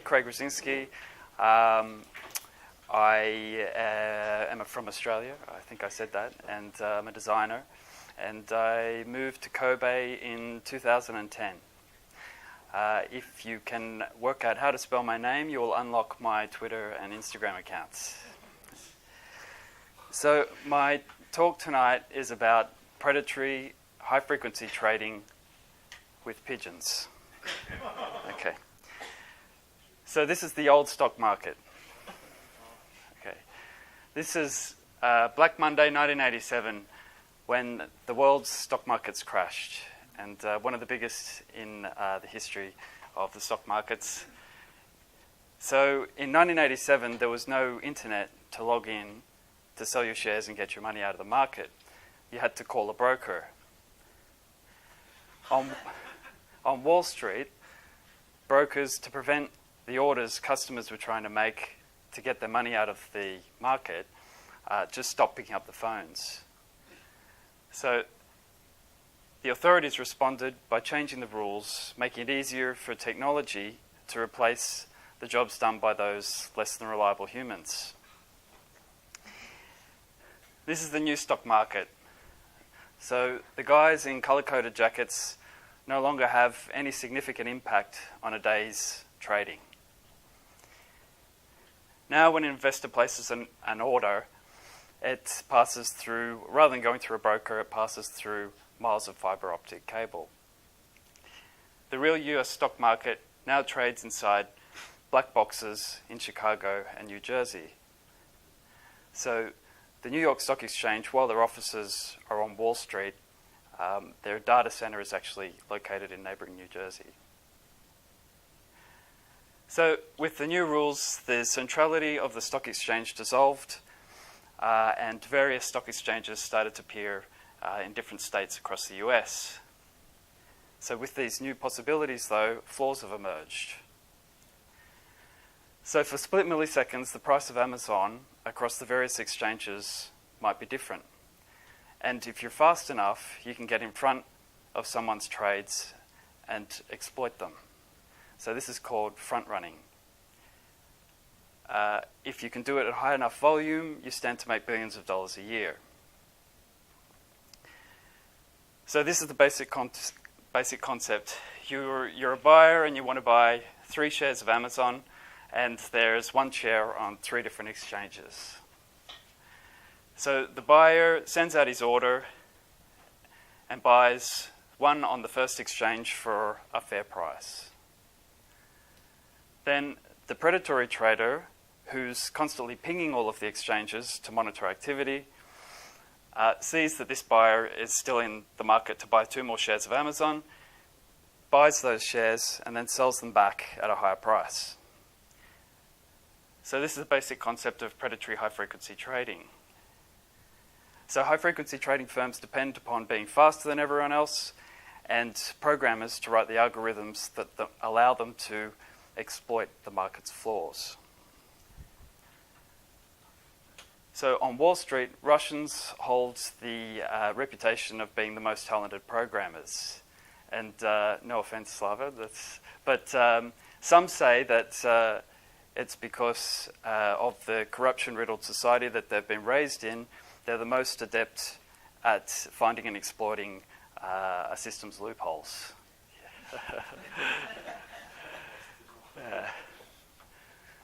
Craig Rozynski. I am from Australia, I think I said that, and I'm a designer. And I moved to Kobe in 2010. If you can work out how to spell my name, you will unlock my Twitter and Instagram accounts. So my talk tonight is about predatory, high-frequency trading with pigeons. Okay. So this is the old stock market. Okay. This is Black Monday 1987, when the world's stock markets crashed, and one of the biggest in the history of the stock markets. So in 1987, there was no internet to log in to sell your shares and get your money out of the market. You had to call a broker. On Wall Street, brokers, to prevent the orders customers were trying to make to get their money out of the market, just stopped picking up the phones. So the authorities responded by changing the rules, making it easier for technology to replace the jobs done by those less than reliable humans. This is the new stock market. So the guys in color-coded jackets no longer have any significant impact on a day's trading. Now when an investor places an order, it passes through, rather than going through a broker, it passes through miles of fiber optic cable. The real US stock market now trades inside black boxes in Chicago and New Jersey. So the New York Stock Exchange, while their offices are on Wall Street, their data center is actually located in neighboring New Jersey. So with the new rules, the centrality of the stock exchange dissolved, and various stock exchanges started to appear in different states across the US. So with these new possibilities, though, flaws have emerged. So for split milliseconds, the price of Amazon across the various exchanges might be different. And if you're fast enough, you can get in front of someone's trades and exploit them. So this is called front-running. If you can do it at high enough volume, you stand to make billions of dollars a year. So this is the basic concept. You're a buyer and you want to buy 3 shares of Amazon, and there's 1 share on 3 different exchanges. So the buyer sends out his order and buys 1 on the first exchange for a fair price. Then the predatory trader, who's constantly pinging all of the exchanges to monitor activity, sees that this buyer is still in the market to buy 2 more shares of Amazon, buys those shares, and then sells them back at a higher price. So this is the basic concept of predatory high-frequency trading. So high-frequency trading firms depend upon being faster than everyone else and programmers to write the algorithms that allow them to exploit the market's flaws. So on Wall Street, Russians hold the reputation of being the most talented programmers. And no offense, Slava, but some say that it's because of the corruption-riddled society that they've been raised in. They're the most adept at finding and exploiting a system's loopholes.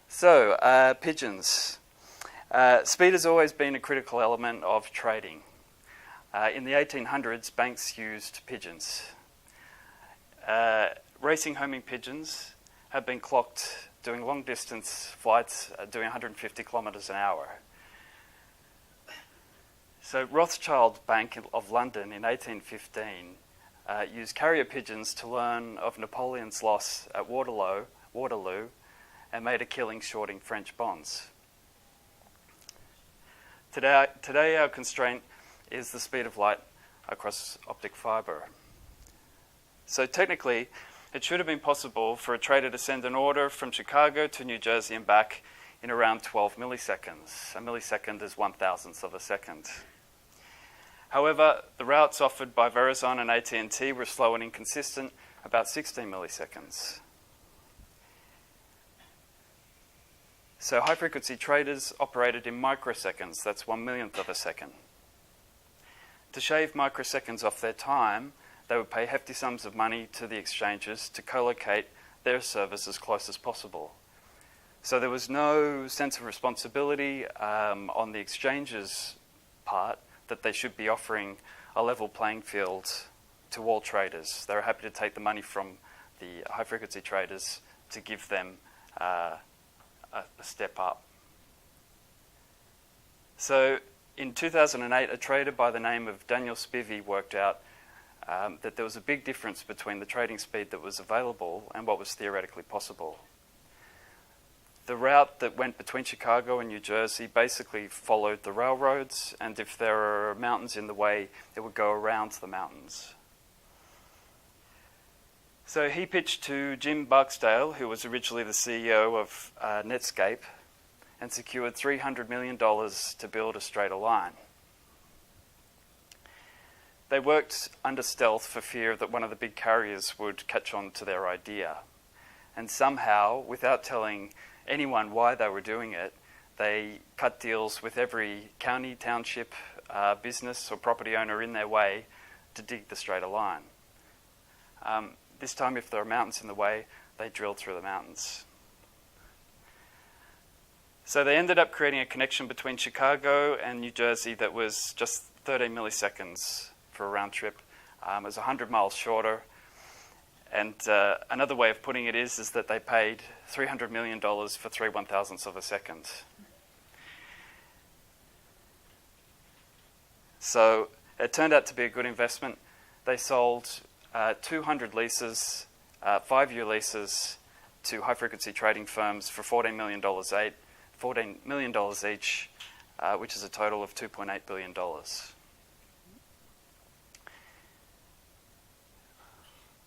So, pigeons. Speed has always been a critical element of trading. In the 1800s, banks used pigeons. Racing homing pigeons have been clocked doing long-distance flights, doing 150 kilometres an hour. So Rothschild Bank of London in 1815 used carrier pigeons to learn of Napoleon's loss at Waterloo, and made a killing shorting French bonds. Today our constraint is the speed of light across optic fibre. So technically, it should have been possible for a trader to send an order from Chicago to New Jersey and back in around 12 milliseconds. A millisecond is 1,000th of a second. However, the routes offered by Verizon and AT&T were slow and inconsistent, about 16 milliseconds. So high-frequency traders operated in microseconds, that's 1/1,000,000th of a second. To shave microseconds off their time, they would pay hefty sums of money to the exchanges to co-locate their servers as close as possible. So there was no sense of responsibility on the exchanges' part that they should be offering a level playing field to all traders. They were happy to take the money from the high-frequency traders to give them a step up. So in 2008, a trader by the name of Daniel Spivey worked out that there was a big difference between the trading speed that was available and what was theoretically possible. The route that went between Chicago and New Jersey basically followed the railroads, and if there are mountains in the way, it would go around the mountains. So he pitched to Jim Barksdale, who was originally the CEO of Netscape, and secured $300 million to build a straighter line. They worked under stealth for fear that one of the big carriers would catch on to their idea. And somehow, without telling anyone why they were doing it, they cut deals with every county, township, business or property owner in their way to dig the straighter line. This time, if there are mountains in the way, they drilled through the mountains. So they ended up creating a connection between Chicago and New Jersey that was just 13 milliseconds for a round trip. It was 100 miles shorter. And another way of putting it is that they paid $300 million for 3/1000ths of a second. So it turned out to be a good investment. They sold 200 leases, 5-year leases, to high-frequency trading firms for $14 million each, which is a total of $2.8 billion.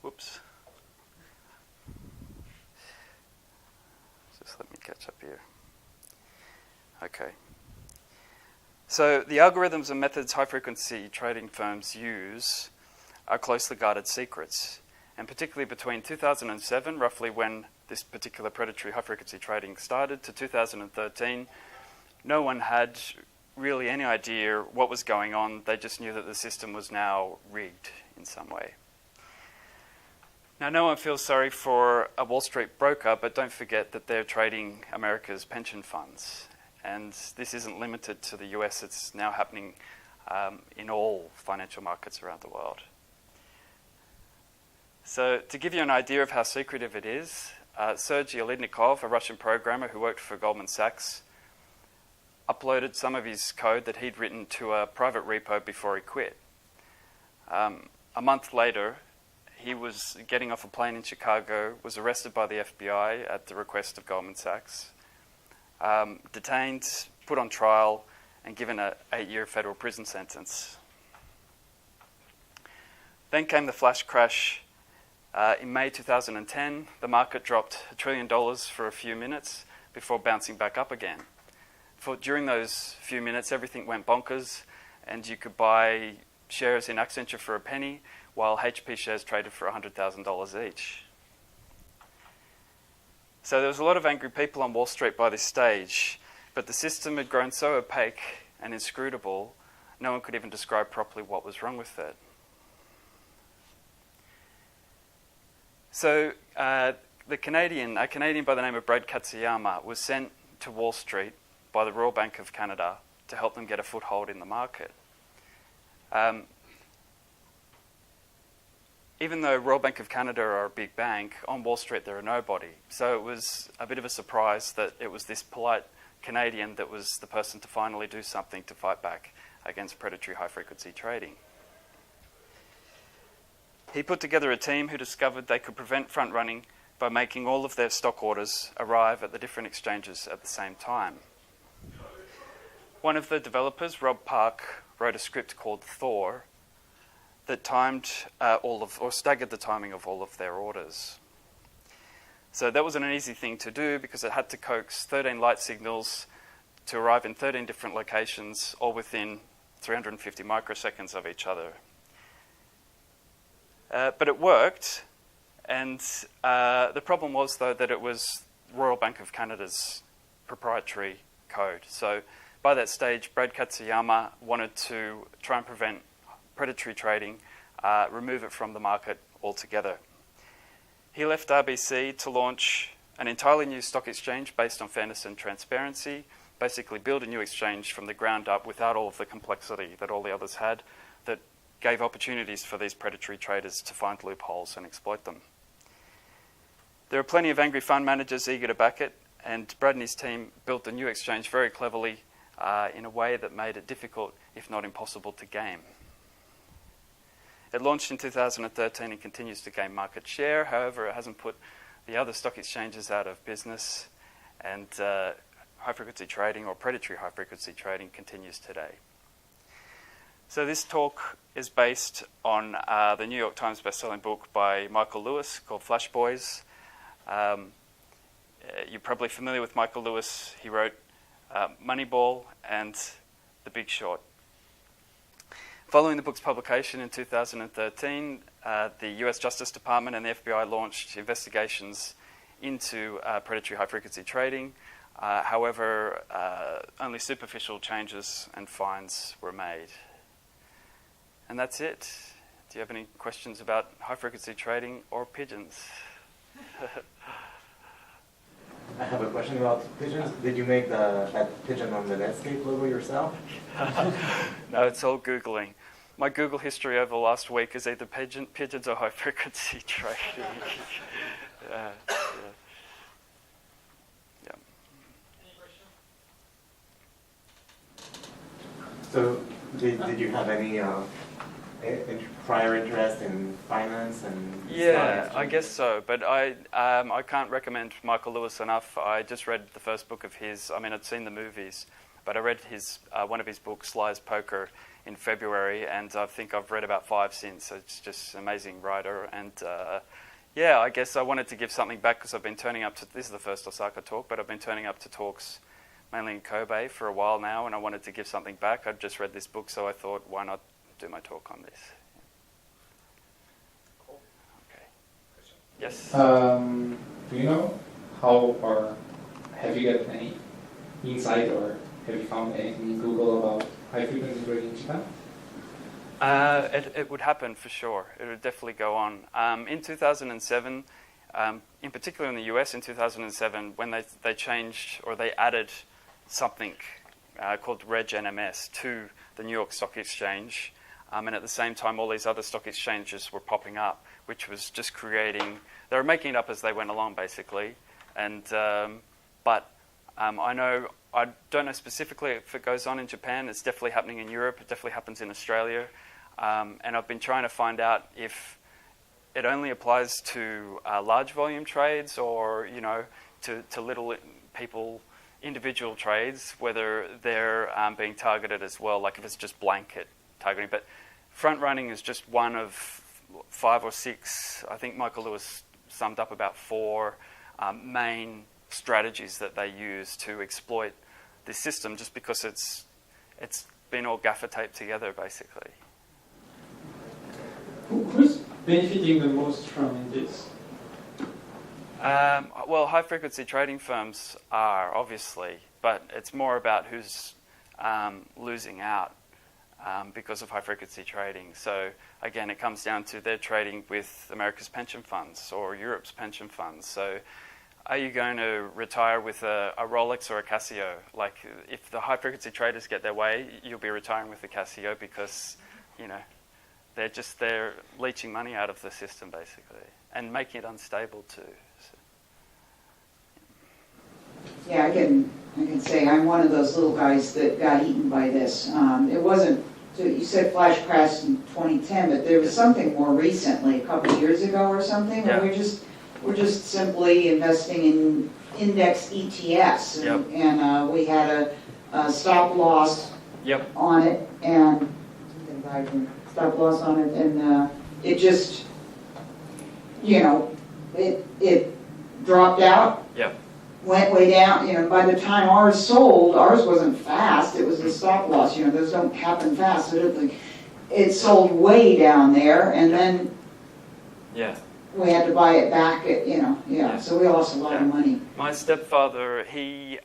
Whoops. Just let me catch up here. Okay. So the algorithms and methods high-frequency trading firms use are closely guarded secrets. And particularly between 2007, roughly when this particular predatory high-frequency trading started, to 2013, no one had really any idea what was going on. They just knew that the system was now rigged in some way. Now, no one feels sorry for a Wall Street broker, but don't forget that they're trading America's pension funds. And this isn't limited to the US. It's now happening in all financial markets around the world. So to give you an idea of how secretive it is, Sergey Nazarov, a Russian programmer who worked for Goldman Sachs, uploaded some of his code that he'd written to a private repo before he quit. A month later, he was getting off a plane in Chicago, was arrested by the FBI at the request of Goldman Sachs, detained, put on trial, and given an 8-year federal prison sentence. Then came the flash crash. In May 2010, the market dropped $1 trillion for a few minutes before bouncing back up again. During those few minutes, everything went bonkers, and you could buy shares in Accenture for a penny, while HP shares traded for $100,000 each. So there was a lot of angry people on Wall Street by this stage, but the system had grown so opaque and inscrutable, no one could even describe properly what was wrong with it. So a Canadian by the name of Brad Katsuyama was sent to Wall Street by the Royal Bank of Canada to help them get a foothold in the market. Even though Royal Bank of Canada are a big bank, on Wall Street they're a nobody. So it was a bit of a surprise that it was this polite Canadian that was the person to finally do something to fight back against predatory high-frequency trading. He put together a team who discovered they could prevent front-running by making all of their stock orders arrive at the different exchanges at the same time. One of the developers, Rob Park, wrote a script called Thor that timed staggered the timing of all of their orders. So that wasn't an easy thing to do because it had to coax 13 light signals to arrive in 13 different locations, all within 350 microseconds of each other. But it worked, and the problem was, though, that it was Royal Bank of Canada's proprietary code. So by that stage, Brad Katsuyama wanted to try and prevent predatory trading, remove it from the market altogether. He left RBC to launch an entirely new stock exchange based on fairness and transparency, basically build a new exchange from the ground up without all of the complexity that all the others had, that gave opportunities for these predatory traders to find loopholes and exploit them. There are plenty of angry fund managers eager to back it, and Brad and his team built the new exchange very cleverly in a way that made it difficult, if not impossible, to game. It launched in 2013 and continues to gain market share. However, it hasn't put the other stock exchanges out of business, and high-frequency trading, or predatory high-frequency trading, continues today. So this talk is based on the New York Times best-selling book by Michael Lewis called Flash Boys. You're probably familiar with Michael Lewis. He wrote Moneyball and The Big Short. Following the book's publication in 2013, the US Justice Department and the FBI launched investigations into predatory high-frequency trading. However, only superficial changes and fines were made. And that's it. Do you have any questions about high-frequency trading or pigeons? I have a question about pigeons. Did you make that pigeon on the Netscape logo yourself? No, it's all Googling. My Google history over the last week is either pigeons or high-frequency trading. Yeah. Any question? So, did you have any prior interest in finance and? Yeah, I guess so. But I can't recommend Michael Lewis enough. I just read the first book of his. I mean, I'd seen the movies, but I read his one of his books, Liar's Poker, in February, and I think I've read about 5 since. So it's just an amazing writer. And yeah, I guess I wanted to give something back because I've been turning up to, this is the first Osaka talk, but I've been turning up to talks mainly in Kobe for a while now, and I wanted to give something back. I've just read this book, so I thought, why not do my talk on this? Cool. Okay. Yes? Do you know how, or have you got any insight, or have you found anything in Google about high-frequency trading in Japan? It would happen for sure. It would definitely go on. In 2007, in particular in the US in 2007, when they changed, or they added something called Reg NMS to the New York Stock Exchange, and at the same time all these other stock exchanges were popping up, which was just creating, they were making it up as they went along basically. And but I don't know specifically if it goes on in Japan. It's definitely happening in Europe. It definitely happens in Australia. And I've been trying to find out if it only applies to large volume trades, or to little people, individual trades, whether they're being targeted as well, like if it's just blanket targeting. But front running is just one of 5 or 6. I think Michael Lewis summed up about 4 main strategies that they use to exploit this system, just because it's been all gaffer taped together basically. Who's benefiting the most from this? Well, high-frequency trading firms are, obviously, but it's more about who's losing out because of high-frequency trading. So, again, it comes down to they're trading with America's pension funds or Europe's pension funds. So, are you going to retire with a Rolex or a Casio? Like, if the high-frequency traders get their way, you'll be retiring with a Casio because, they're leeching money out of the system, basically, and making it unstable, too. So. Yeah, I can say I'm one of those little guys that got eaten by this. It wasn't, you said flash crash in 2010, but there was something more recently, a couple of years ago or something, yeah. where we're just simply investing in index ETFs, and we had a stop loss on it, and stop loss on it, and it just, it dropped out. Yep. Went way down. By the time ours sold, ours wasn't fast. It was a stop loss. Those don't happen fast. So it sold way down there, and then we had to buy it back at, so we lost a lot of money. My stepfather, he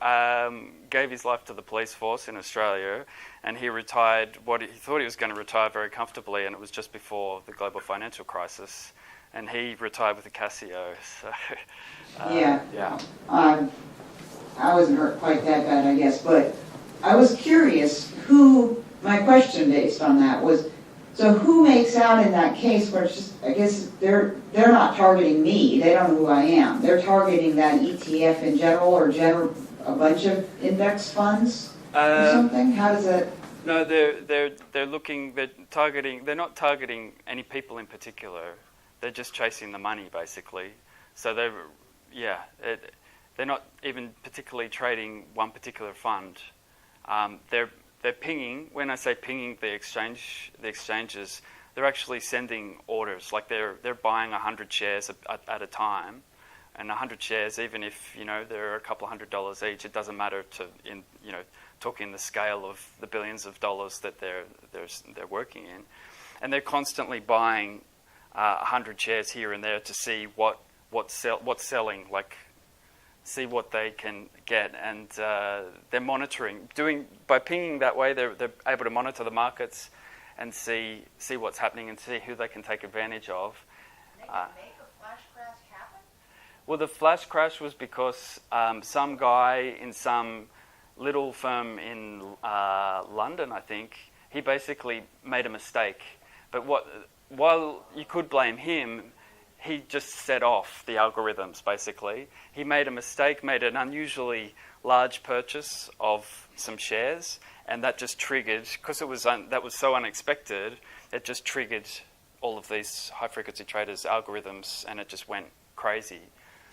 gave his life to the police force in Australia, and he retired. He thought he was going to retire very comfortably, and it was just before the global financial crisis, and he retired with a Casio. So, yeah. I wasn't hurt quite that bad, I guess, but I was curious my question based on that was, so who makes out in that case where it's just, I guess they're not targeting me, they don't know who I am, they're targeting that ETF in general or a bunch of index funds or something? How does that? No, they're targeting, they're not targeting any people in particular, they're just chasing the money basically. So they're not even particularly trading one particular fund. They're pinging. When I say pinging the exchanges, they're actually sending orders. Like they're buying 100 shares at a time, and 100 shares, even if they're a couple $100 each, it doesn't matter talking the scale of the billions of dollars that they're working in, and they're constantly buying 100 shares here and there to see what's selling, like see what they can get, and they're monitoring. By pinging that way, they're able to monitor the markets and see what's happening and see who they can take advantage of. They can make a flash crash happen? Well, the flash crash was because some guy in some little firm in London, I think, he basically made a mistake. But while you could blame him, he just set off the algorithms, basically. He made a mistake, made an unusually large purchase of some shares, and that just triggered, because that was so unexpected, it just triggered all of these high-frequency traders' algorithms, and it just went crazy.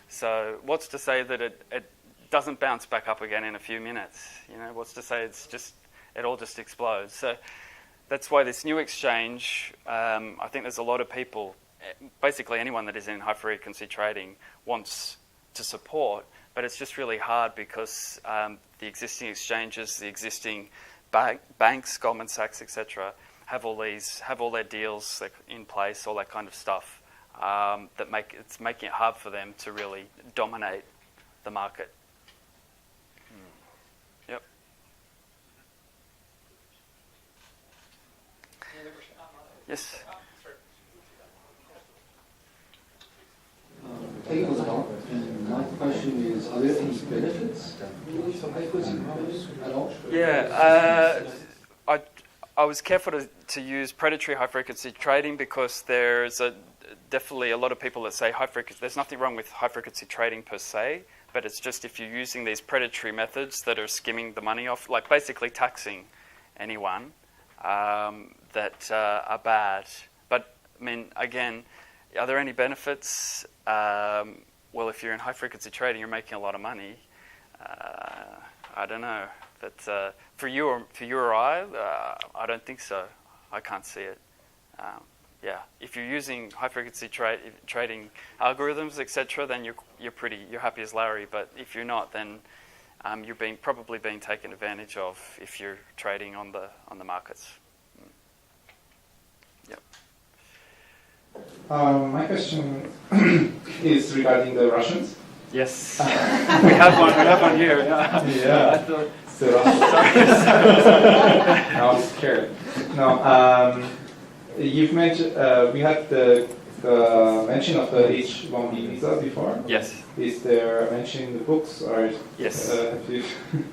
So what's to say that it doesn't bounce back up again in a few minutes? What's to say it all just explodes? So that's why this new exchange, I think there's a lot of people, basically anyone that is in high-frequency trading wants to support, but it's just really hard because the existing exchanges, the existing banks, Goldman Sachs, etc., have all their deals in place, all that kind of stuff it's making it hard for them to really dominate the market. Yep. Yes. Thank you for the talk. And my question is, are there any benefits to high-frequency traders at all? Yeah, I was careful to use predatory high-frequency trading because there's definitely a lot of people that say high-frequency. There's nothing wrong with high-frequency trading per se, but it's just if you're using these predatory methods that are skimming the money off, like basically taxing anyone, that are bad. But, I mean, again, are there any benefits? Well, if you're in high-frequency trading, you're making a lot of money. I don't know. But for you or I don't think so. I can't see it. Yeah, if you're using high-frequency trading algorithms, etc., then you're happy as Larry. But if you're not, then you're probably being taken advantage of if you're trading on the markets. Yep. My question is regarding the Russians. Yes, we have one here. Yeah. So, now I'm scared. No, you've mentioned we had the mention of the H-1B visa before. Yes. Is there a mention in the books or? Yes. Have you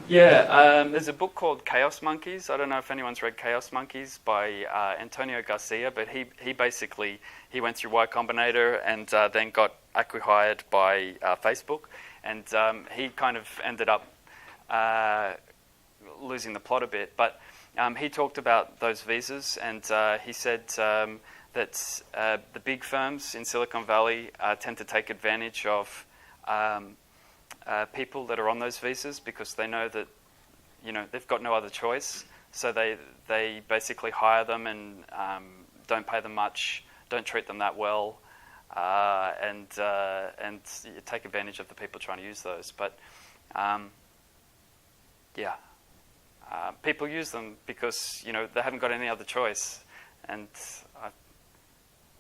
Yeah, there's a book called Chaos Monkeys. I don't know if anyone's read Chaos Monkeys by Antonio Garcia, but he basically went through Y Combinator and then got acqui-hired by Facebook, and he kind of ended up losing the plot a bit. But he talked about those visas, and he said that the big firms in Silicon Valley tend to take advantage of people that are on those visas because they know that they've got no other choice. So they basically hire them and don't pay them much, don't treat them that well, and you take advantage of the people trying to use those. But people use them because they haven't got any other choice. And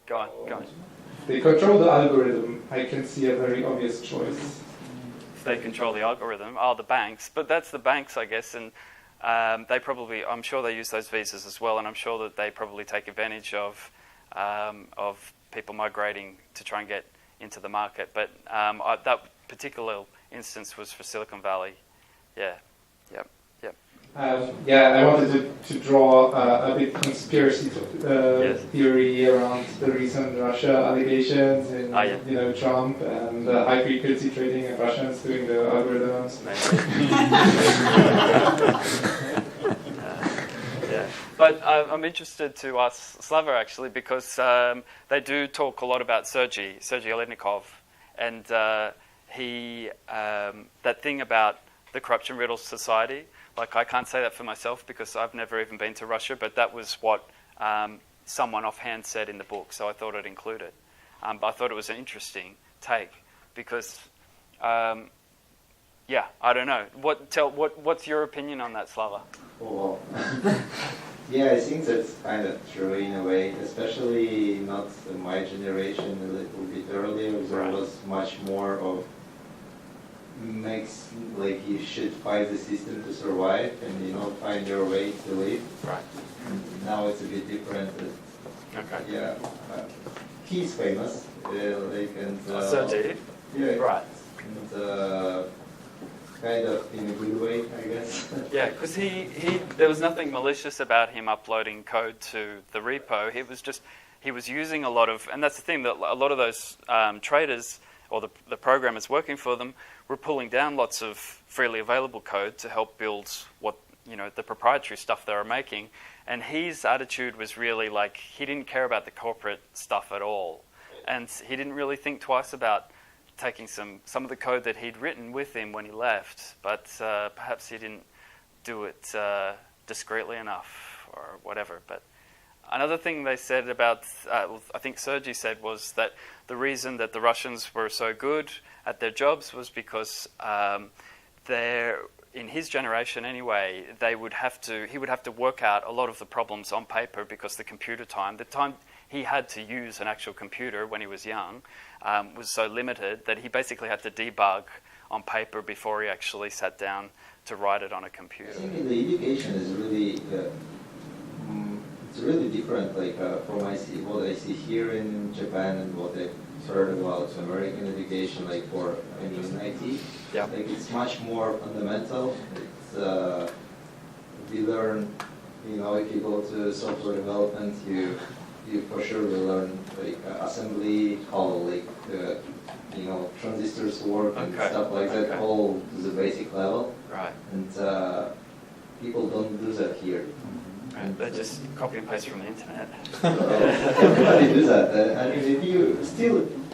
go on. they control the algorithm, I can see a very obvious choice. They control the algorithm. Oh, the banks. But that's the banks, I guess, and they probably, I'm sure they use those visas as well, and I'm sure that they probably take advantage of people migrating to try and get into the market. But that particular instance was for Silicon Valley. Yeah. Yep. Yep. I wanted to draw a bit conspiracy theory around the recent Russia allegations and Trump and high frequency trading and Russians doing the algorithms. Yeah. But I'm interested to ask Slava actually because they do talk a lot about Sergey Olednikov, and he that thing about the Corruption Riddle Society. Like, I can't say that for myself because I've never even been to Russia, but that was what someone offhand said in the book, so I thought I'd include it. But I thought it was an interesting take because, I don't know. What's your opinion on that, Slava? Oh, well. Yeah, I think that's kind of true in a way, especially not my generation, a little bit earlier. There was much more of you should fight the system to survive and find your way to live. Right. And now it's a bit different. Okay. Yeah. He's famous. Sergey. Yeah. Right. And kind of in a good way, I guess. Yeah, because there was nothing malicious about him uploading code to the repo. He was using a lot of, and that's the thing, that a lot of those traders or the programmers working for them were pulling down lots of freely available code to help build the proprietary stuff they were making. And his attitude was really like he didn't care about the corporate stuff at all. And he didn't really think twice about taking some of the code that he'd written with him when he left. But perhaps he didn't do it discreetly enough or whatever. But another thing they said about, I think Sergey said, was that the reason that the Russians were so good at their jobs was because in his generation anyway, he would have to work out a lot of the problems on paper because the time he had to use an actual computer when he was young was so limited that he basically had to debug on paper before he actually sat down to write it on a computer. I think the education is really it's really different, from what I see here in Japan and what I've heard about American education, in IT. Yeah. It's much more fundamental. It's we learn, if you go to software development, you for sure will learn assembly, how transistors work and stuff like that, all to the basic level. Right. And people don't do that here. And they just copy and paste from the internet. Everybody does that. I mean, if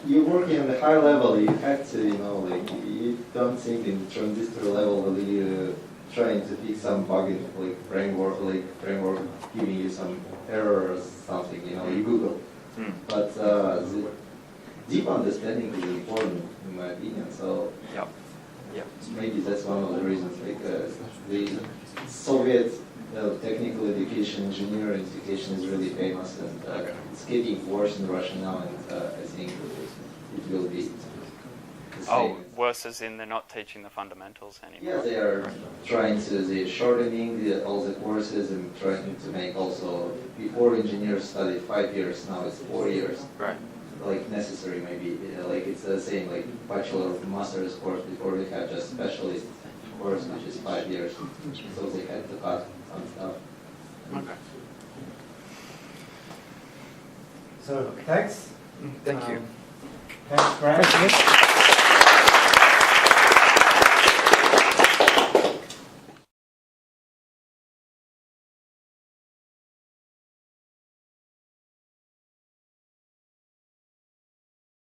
you're working on the high level, you have to, you don't think in transistor level that you're trying to fix some bug in framework giving you some error or something, you Google. But the deep understanding is important, in my opinion. So maybe that's one of the reasons. The Soviet technical education, engineering education is really famous, and it's getting worse in Russia now, and I think it will be the same. Worse as in they're not teaching the fundamentals anymore. Yeah, they're shortening all the courses and trying to make also, before engineers studied 5 years, now it's 4 years. Right. Necessary maybe, it's the same, bachelor or master's course before we have just specialist course, which is 5 years. So they had to cut some stuff. Okay. So, thanks. Thank you. Thanks, Brian.